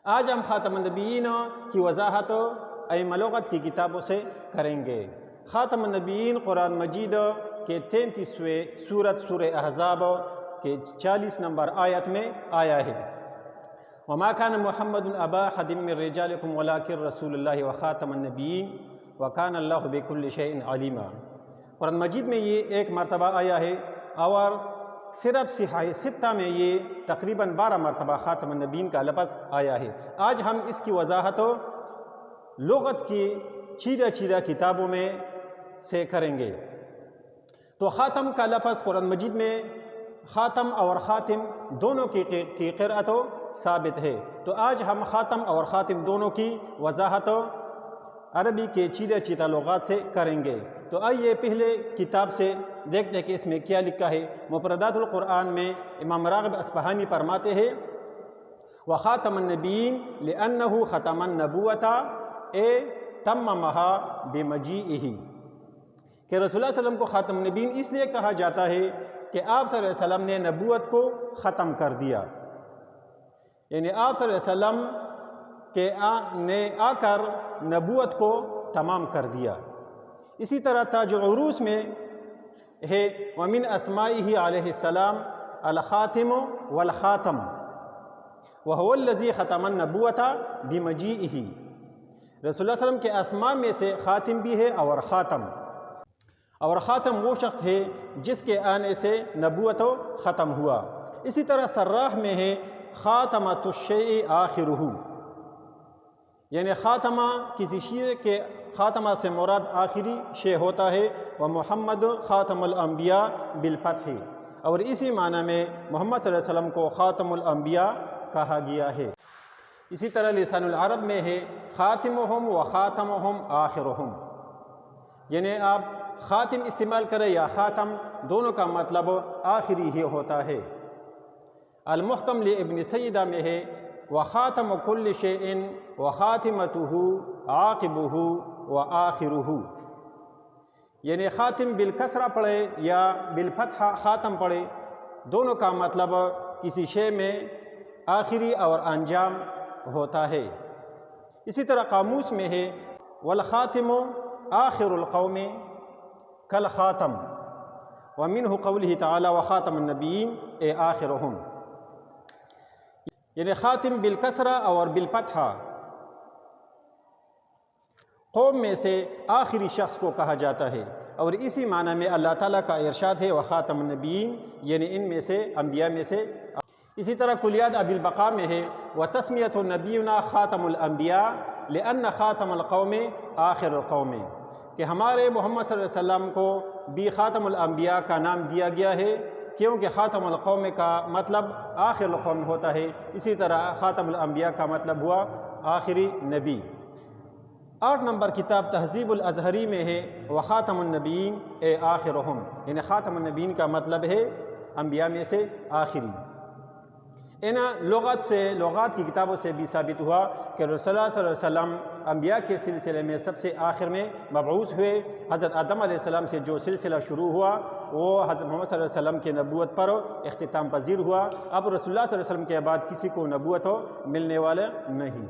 آج ہم خاتم النبیین کی وضاحت علم لغت کی کتابوں سے کریں گے۔ خاتم النبیین قرآن مجید کے 33ویں سورہ احزاب کے 40 نمبر آیت میں آیا ہے۔ وما كان محمد ابا احد من رجالكم ولكن رسول الله وخاتم النبیین وكان الله بكل شيء عليما۔ قرآن مجید میں یہ ایک مرتبہ آیا ہے اور صرف صحاح ستہ میں یہ تقریباً 12 مرتبہ خاتم النبیین کا لفظ آیا ہے۔ آج ہم اس کی وضاحت لغت کی چیدہ کتابوں میں سے کریں گے۔ تو خاتم کا لفظ قرآن مجید میں خاتم اور خاتم دونوں کی قرأت ثابت ہے۔ تو آج ہم خاتم اور خاتم دونوں کی وضاحت عربی کے چیدہ لغات سے کریں گے۔ تو آئیے پہلے کتاب سے دیکھتے ہیں کہ اس میں کیا لکھا ہے۔ مفردات القرآن میں امام راغب اصفہانی فرماتے ہیں وخاتم النبیین لأنه ختم النبوة تممها بمجیئہ، کہ رسول اللہ صلی اللہ علیہ وسلم کو خاتم النبیین اس لیے کہا جاتا ہے کہ آپ صلی اللہ علیہ وسلم نے نبوت کو ختم کر دیا، یعنی آپ صلی اللہ علیہ وسلم نے آ کر نبوت کو تمام کر دیا۔ اسی طرح تاج عروس میں ہے ومن اسمائہ علیہ السلام الخاتم والخاتم وهو الذی ختم النبوة بمجیئہ، رسول اللہ علیہ وسلم کے اسماء میں سے خاتم بھی ہے اور خاتم، اور خاتم وہ شخص ہے جس کے آنے سے نبوت ختم ہوا۔ اسی طرح صراح میں ہے خاتمۃ الشیء آخرہ، یعنی خاتمہ کسی شیء کے خاتمہ سے مراد آخری شے ہوتا ہے، ومحمد خاتم الانبیاء بالفتح، اور اسی معنی میں محمد صلی اللہ علیہ وسلم کو خاتم الانبیاء کہا گیا ہے۔ اسی طرح لسان العرب میں ہے خاتمہم و خاتمہم آخرہم، یعنی آپ خاتم استعمال کریں یا خاتم، دونوں کا مطلب آخری ہی ہوتا ہے۔ المحکم لابن سیدہ میں ہے وخاتم کل شیء وخاتمتہ عاقبہ وآخرہ، یعنی خاتم بالکسرہ پڑھے یا بالفتح خاتم پڑھے، دونوں کا مطلب کسی شے میں آخری اور انجام ہوتا ہے۔ اسی طرح قاموس میں ہے والخاتم آخر القوم کالخاتم، ومنہ قولہ تعالی وخاتم النبیین آخرہم، یعنی خاتم بالکسرہ اور بالفتحہ قوم میں سے آخری شخص کو کہا جاتا ہے، اور اسی معنی میں اللہ تعالیٰ کا ارشاد ہے وخاتم النبیین، یعنی ان میں سے انبیاء میں سے۔ اسی طرح کلیات ابی البقاء میں ہے وتسمیۃ نبینا خاتم الانبیاء لأن خاتم القوم آخر القوم، کہ ہمارے محمد صلی اللہ علیہ وسلم کو بھی خاتم الانبیاء کا نام دیا گیا ہے کیونکہ خاتم القوم کا مطلب آخر القوم ہوتا ہے، اسی طرح خاتم الانبیاء کا مطلب ہوا آخری نبی۔ 8 نمبر کتاب تہذیب الازہری میں ہے وخاتم النبیین آخرہم، یعنی خاتم النبیین کا مطلب ہے انبیاء میں سے آخری۔ ان لغات کی کتابوں سے بھی ثابت ہوا کہ رسول اللہ صلی اللہ علیہ وسلم انبیاء کے سلسلے میں سب سے آخر میں مبعوث ہوئے۔ حضرت آدم علیہ السلام سے جو سلسلہ شروع ہوا وہ حضرت محمد صلی اللہ علیہ وسلم کے نبوت پر اختتام پذیر ہوا۔ اب رسول اللہ صلی اللہ علیہ وسلم کے بعد کسی کو نبوت ملنے والا نہیں۔